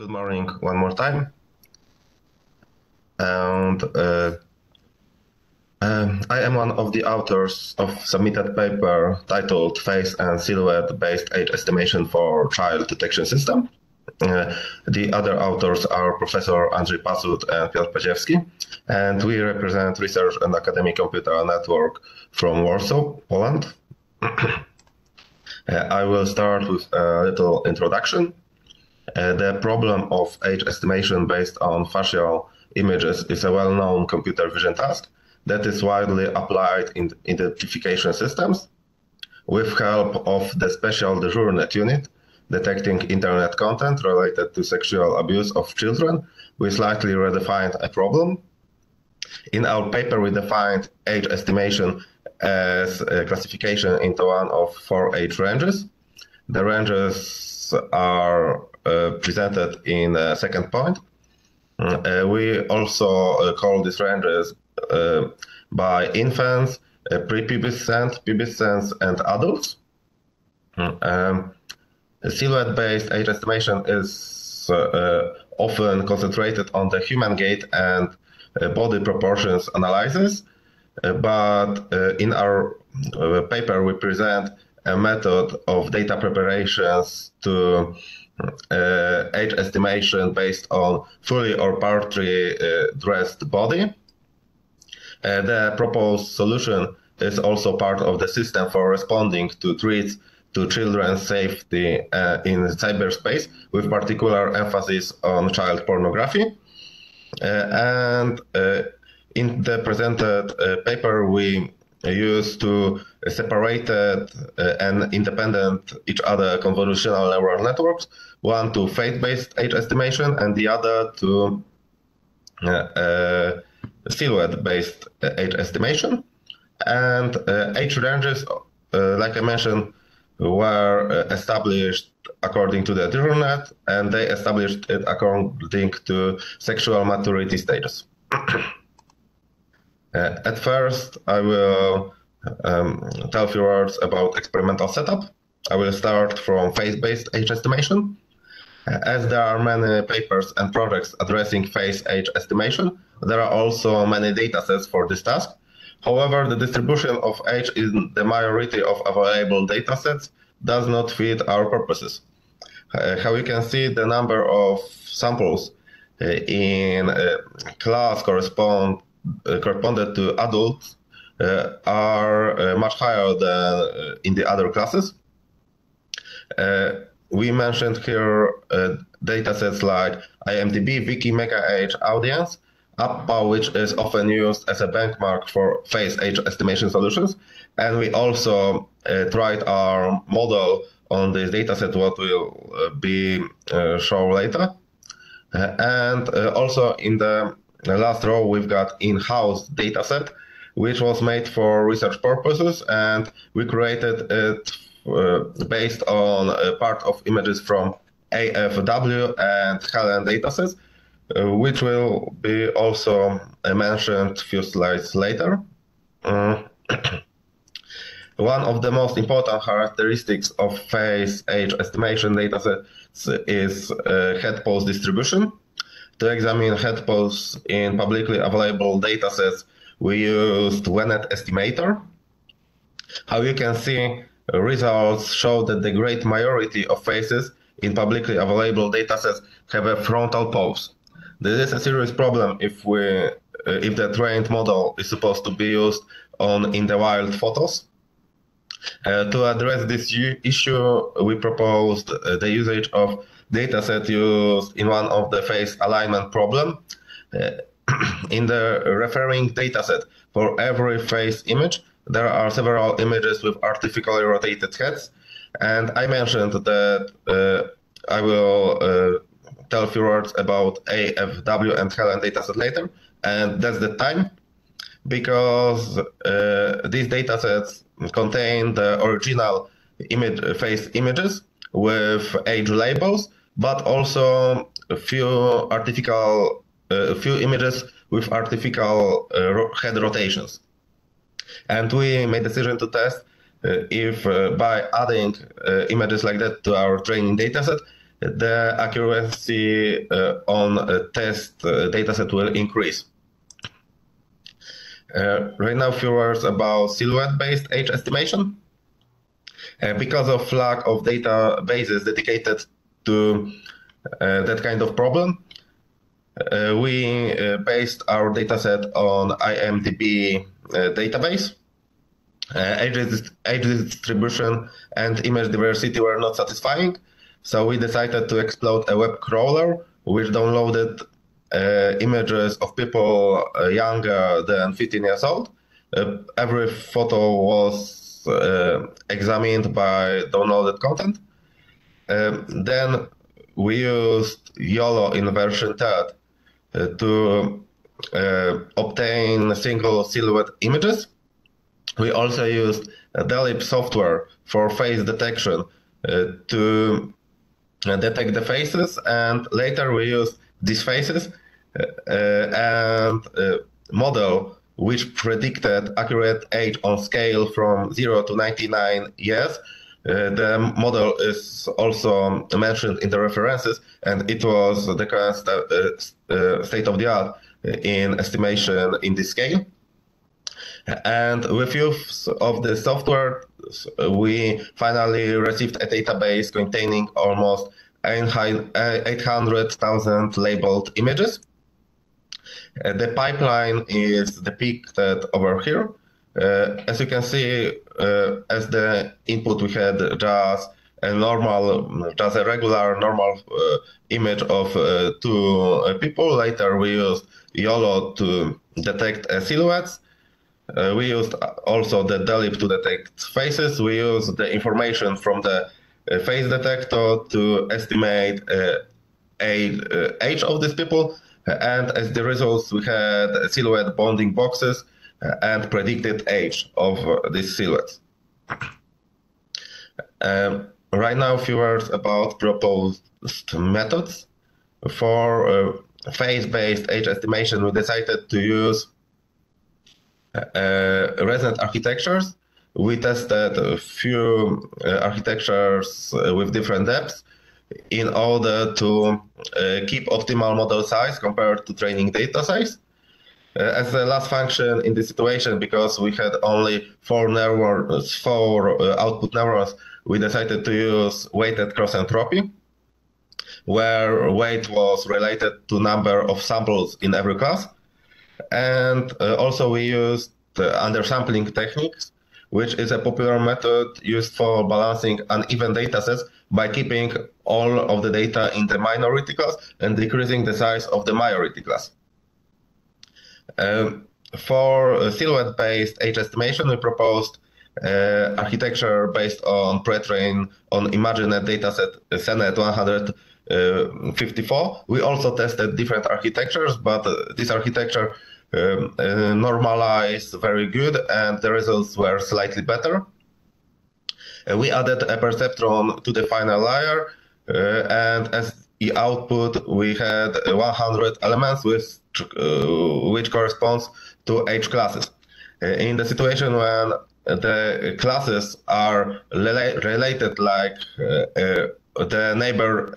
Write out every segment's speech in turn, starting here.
Good morning one more time. And I am one of the authors of submitted paper titled Face and Silhouette-Based Age Estimation for Child Detection System. The other authors are Professor Andrzej Pacut and Piotr Paziewski, and we represent Research and Academic Computer Network from Warsaw, Poland. I will start with a little introduction. The problem of age estimation based on facial images is a well-known computer vision task that is widely applied in identification systems. With help of the special DeJourNet unit detecting internet content related to sexual abuse of children, we slightly redefined a problem. In our paper, we defined age estimation as a classification into one of 4 age ranges. The ranges are presented in the second point. We also call these ranges by infants, prepubescent, pubescent, and adults. Silhouette-based age estimation is often concentrated on the human gait and body proportions analysis, but in our paper we present a method of data preparations to age estimation based on fully or partly dressed body. The proposed solution is also part of the system for responding to threats to children's safety in cyberspace, with particular emphasis on child pornography. And in the presented paper, we use two separated and independent each other convolutional neural networks, one to face-based age estimation and the other to silhouette-based age estimation. And age ranges, like I mentioned, were established according to the DeJourNet, and they established it according to sexual maturity stages. At first, I will tell a few words about experimental setup. I will start from face-based age estimation. As there are many papers and projects addressing face age estimation, there are also many datasets for this task. However, the distribution of age in the majority of available datasets does not fit our purposes. How you can see, the number of samples in class corresponded to adults are much higher than in the other classes. We mentioned here datasets like IMDb, Wiki, Mega Age, Audience, APPA, which is often used as a benchmark for face age estimation solutions. And we also tried our model on this dataset, what will be shown later. And also in the last row, we've got in-house dataset, which was made for research purposes, and we created it based on a part of images from AFW and Helen datasets, which will be also mentioned a few slides later. One of the most important characteristics of face age estimation datasets is head pose distribution. To examine head pose in publicly available datasets, we used WENET estimator. How you can see, results show that the great majority of faces in publicly available datasets have a frontal pose. This is a serious problem if the trained model is supposed to be used in the wild photos. To address this issue, we proposed the usage of dataset used in one of the face alignment problem. In the referring dataset, for every face image, there are several images with artificially rotated heads. And I mentioned that I will tell a few words about AFW and Helen dataset later. And that's the time, because these datasets contain the original face images with age labels, but also a few images with artificial head rotations. And we made a decision to test if by adding images like that to our training dataset, the accuracy on a test dataset will increase. Right now, a few words about silhouette-based age estimation. Because of lack of databases dedicated to that kind of problem, we based our dataset on IMDb database. Age distribution and image diversity were not satisfying, so we decided to exploit a web crawler which downloaded images of people younger than 15 years old. Every photo was examined by downloaded content. Then we used YOLO in version 3 to obtain single silhouette images. We also used DALIP software for face detection to detect the faces, and later we used these faces and model which predicted accurate age on scale from 0 to 99 years. The model is also mentioned in the references, and it was the current state of the art in estimation in this scale. And with use of the software, we finally received a database containing almost 800,000 labeled images. The pipeline is depicted over here. As you can see, as the input we had just a regular normal image of two people. Later we used YOLO to detect silhouettes. We used also the DALIP to detect faces. We used the information from the face detector to estimate age of these people. And as the results, we had silhouette bounding boxes and predicted age of these silhouettes. Right now, a few words about proposed methods. For face-based age estimation, we decided to use resonant architectures. We tested a few architectures with different depths in order to keep optimal model size compared to training data size. As the last function in this situation, because we had only four output neurons, we decided to use weighted cross entropy, where weight was related to number of samples in every class. And also we used undersampling techniques, which is a popular method used for balancing uneven datasets by keeping all of the data in the minority class and decreasing the size of the majority class. For silhouette-based age estimation, we proposed architecture based on pre-train on imagined dataset SilhouetteBased 154. We also tested different architectures, but this architecture normalized very good, and the results were slightly better. We added a perceptron to the final layer, and as the output, we had 100 elements which corresponds to age classes. In the situation when the classes are related, like the neighbor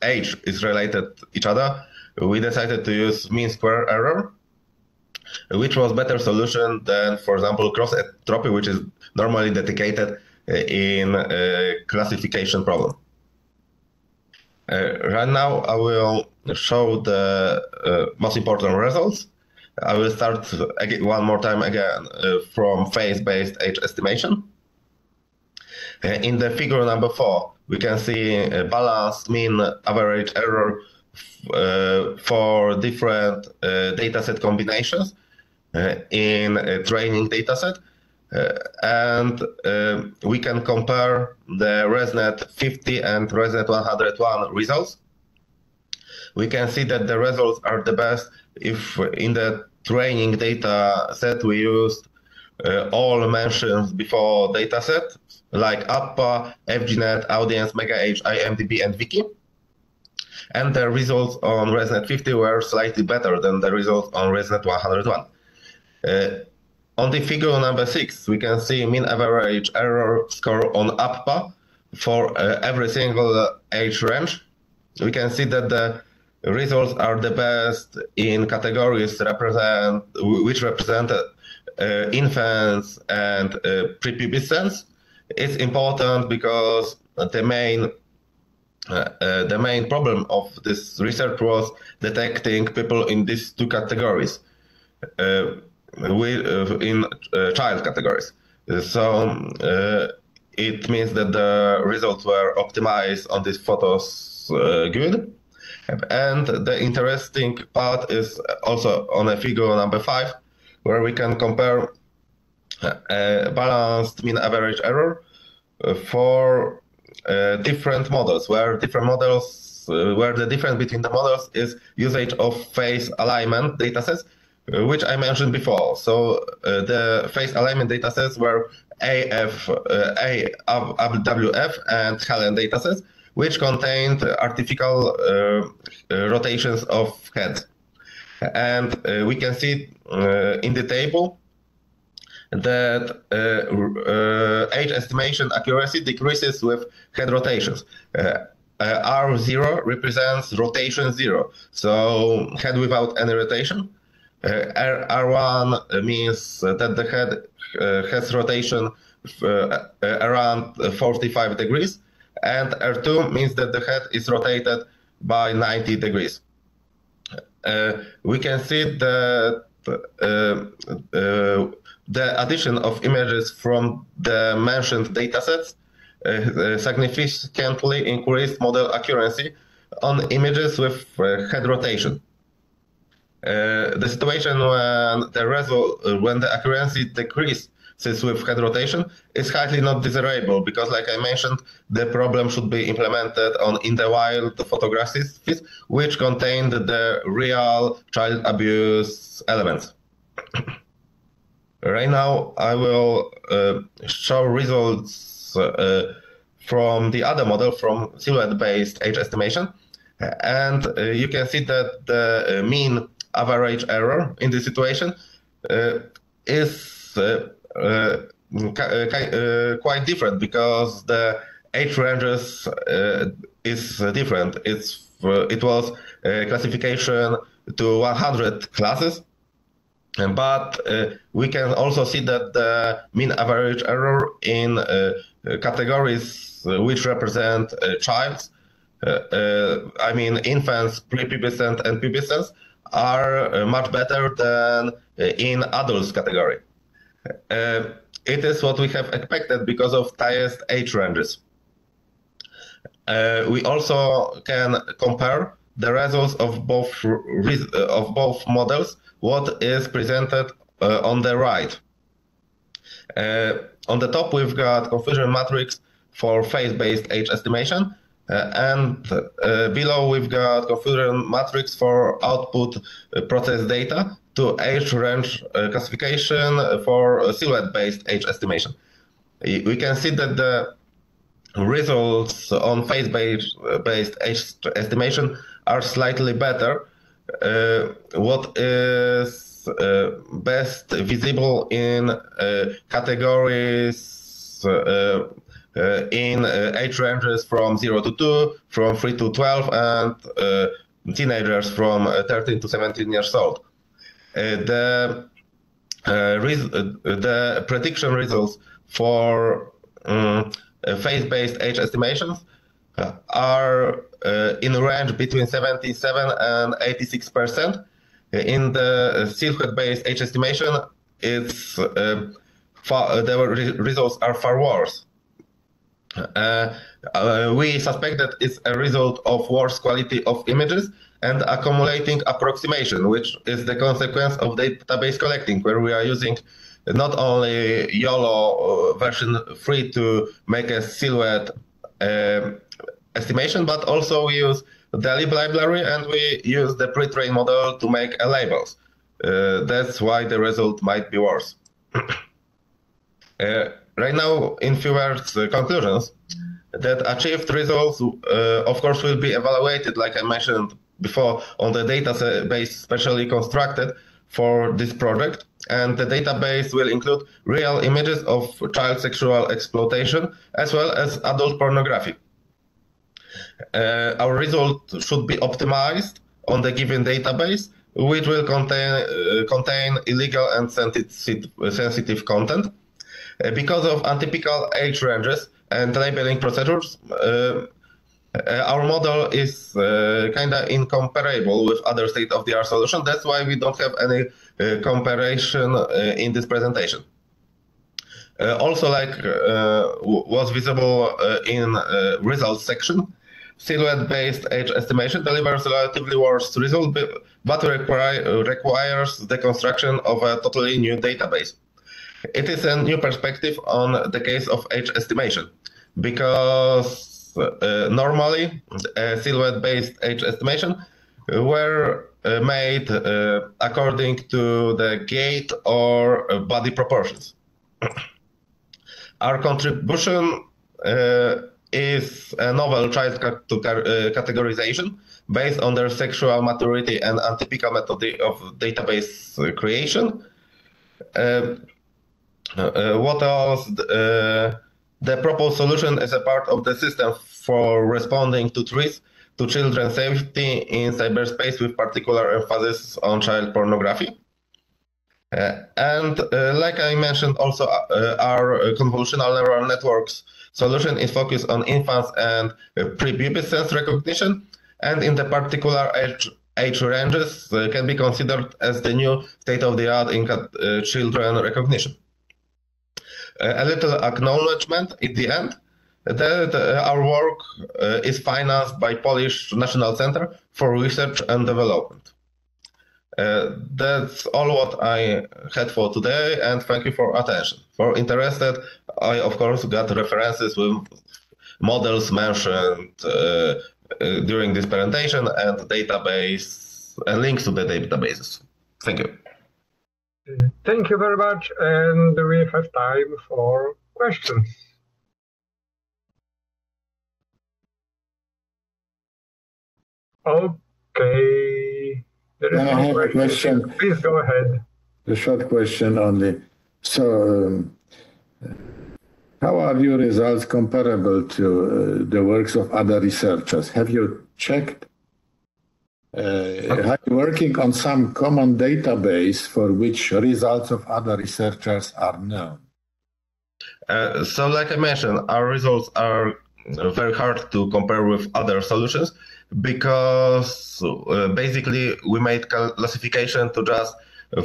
age is related to each other, we decided to use mean square error, which was better solution than, for example, cross entropy, which is normally dedicated in a classification problem. Right now, I will show the most important results. I will start one more time from face-based age estimation. In the figure number 4, we can see a balanced mean average error for different dataset combinations in a training dataset. And we can compare the ResNet 50 and ResNet 101 results. We can see that the results are the best if in the training data set we used all mentions before dataset, like APPA, FGNet, Audience, MegaAge, IMDb, and Wiki. And the results on ResNet 50 were slightly better than the results on ResNet 101. On the figure number 6, we can see mean average error score on APPA for every single age range. we can see that the results are the best in categories which represent infants and prepubescence. It's important because the main problem of this research was detecting people in these two categories, in child categories. So it means that the results were optimized on these photos good. And the interesting part is also on a figure number 5, where we can compare balanced mean average error for different models, where the difference between the models is usage of phase alignment datasets, which I mentioned before. So the phase alignment datasets were AWF and Helen datasets, which contained artificial rotations of heads. And we can see in the table that age estimation accuracy decreases with head rotations. R0 represents rotation 0, so head without any rotation. R1 means that the head has rotation around 45 degrees, and R2 means that the head is rotated by 90 degrees. We can see that the addition of images from the mentioned datasets significantly increased model accuracy on images with head rotation. The situation when the accuracy decreases with head rotation is highly not desirable, because, like I mentioned, the problem should be implemented in the wild photographies, which contained the real child abuse elements. Right now, I will show results from the other model, from silhouette-based age estimation. And you can see that the mean average error in this situation is quite different, because the age ranges is different. It was a classification to 100 classes. But we can also see that the mean average error in categories which represent childs, I mean infants, prepubescent, and pubescence, are much better than in adults category. It is what we have expected because of highest age ranges. We also can compare the results of both models, what is presented on the right. On the top, we've got confusion matrix for phase-based age estimation, and below we've got confusion matrix for output process data to age range classification for silhouette-based age estimation. We can see that the results on phase-based age estimation are slightly better. What is best visible in categories in age ranges from 0 to 2, from 3 to 12, and teenagers from 13 to 17 years old. The prediction results for phase-based age estimations are in a range between 77 and 86%. In the silhouette-based age estimation, the results are far worse. We suspect that it's a result of worse quality of images and accumulating approximation, which is the consequence of database collecting, where we are using not only YOLO version 3 to make a silhouette estimation, but also we use the lib library and we use the pre-trained model to make labels. That's why the result might be worse. Right now, in few words, conclusions, that achieved results, of course, will be evaluated, like I mentioned before, on the database specially constructed for this project. And the database will include real images of child sexual exploitation, as well as adult pornography. Our result should be optimized on the given database, which will contain illegal and sensitive content. Because of untypical age ranges and labeling procedures, our model is kind of incomparable with other state-of-the-art solutions. That's why we don't have any comparison in this presentation. Also, like was visible in results section, silhouette-based age estimation delivers relatively worse result, but requires the construction of a totally new database. It is a new perspective on the case of age estimation, because normally silhouette-based age estimation were made according to the gait or body proportions. Our contribution is a novel child categorization based on their sexual maturity and untypical method of database creation. What else? The proposed solution is a part of the system for responding to threats to children's safety in cyberspace, with particular emphasis on child pornography. And like I mentioned, also our convolutional neural networks solution is focused on infants and prepubescence recognition, and in the particular age ranges can be considered as the new state-of-the-art in children recognition. A little acknowledgement at the end that our work is financed by Polish National Center for Research and Development. That's all what I had for today, and thank you for attention. For interested, I of course got references with models mentioned during this presentation and database and links to the databases. Thank you. Thank you very much, and we have time for questions. Okay. I have a question. Please go ahead. A short question only. So, how are your results comparable to the works of other researchers? Have you checked? Are you working on some common database for which results of other researchers are known? So, like I mentioned, our results are very hard to compare with other solutions, because basically we made classification to just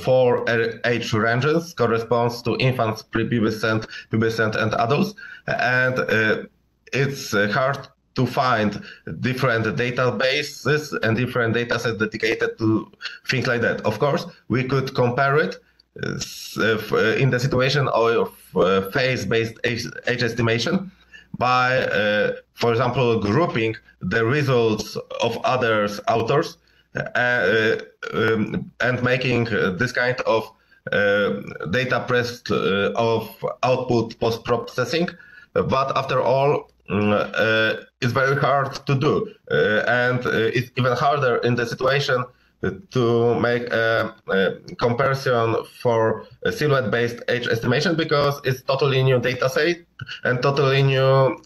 4 age ranges, corresponds to infants, prepubescent, pubescent, and adults, and it's hard to find different databases and different data sets dedicated to things like that. Of course, we could compare it in the situation of phase-based age estimation by, for example, grouping the results of other authors and making this kind of data pressed of output post-processing. But after all, it's very hard to do, and it's even harder in the situation to make a comparison for a silhouette-based age estimation, because it's totally new data set and totally new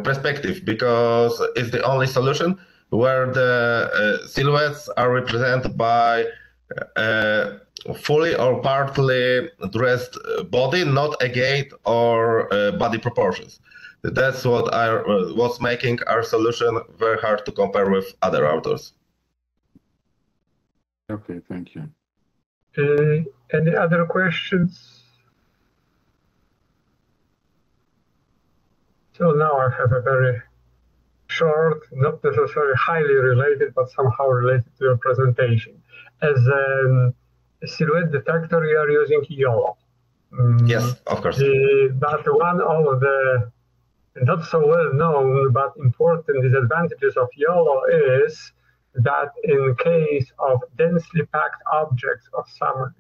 perspective, because it's the only solution where the silhouettes are represented by fully or partly dressed body, not a gait or body proportions. That's what was making our solution very hard to compare with other authors. Okay, thank you. Any other questions? So now I have a very short, not necessarily highly related, but somehow related to your presentation. As a silhouette detector, you are using YOLO. Yes, of course. But one of the not so well known but important disadvantages of YOLO is that in case of densely packed objects of some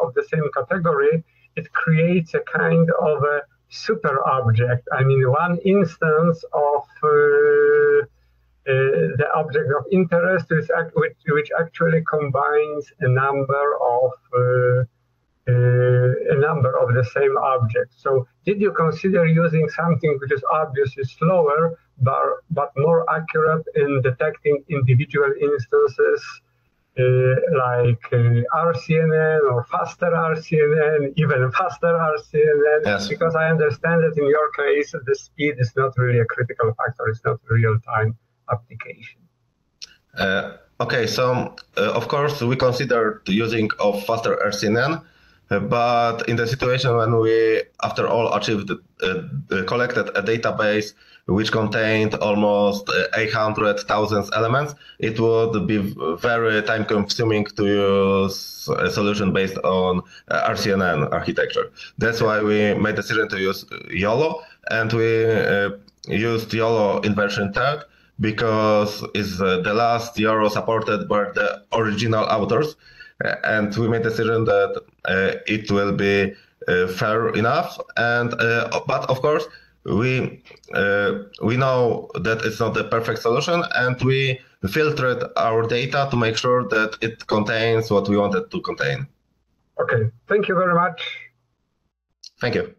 of the same category, it creates a kind of a super object. I mean, one instance of the object of interest which actually combines a number of the same objects. So did you consider using something which is obviously slower, but more accurate in detecting individual instances like RCNN or faster RCNN, even faster RCNN, yes. Because I understand that in your case, the speed is not really a critical factor. It's not a real-time application. Okay, so of course we considered using of faster RCNN, but in the situation when we, after all, achieved collected a database which contained almost 800,000 elements, it would be very time-consuming to use a solution based on RCNN architecture. That's why we made the decision to use YOLO, and we used YOLO in version 3 because it's the last YOLO supported by the original authors, and we made the decision that it will be fair enough. And but of course, we know that it's not the perfect solution, and we filtered our data to make sure that it contains what we wanted to contain. Okay, thank you very much. Thank you.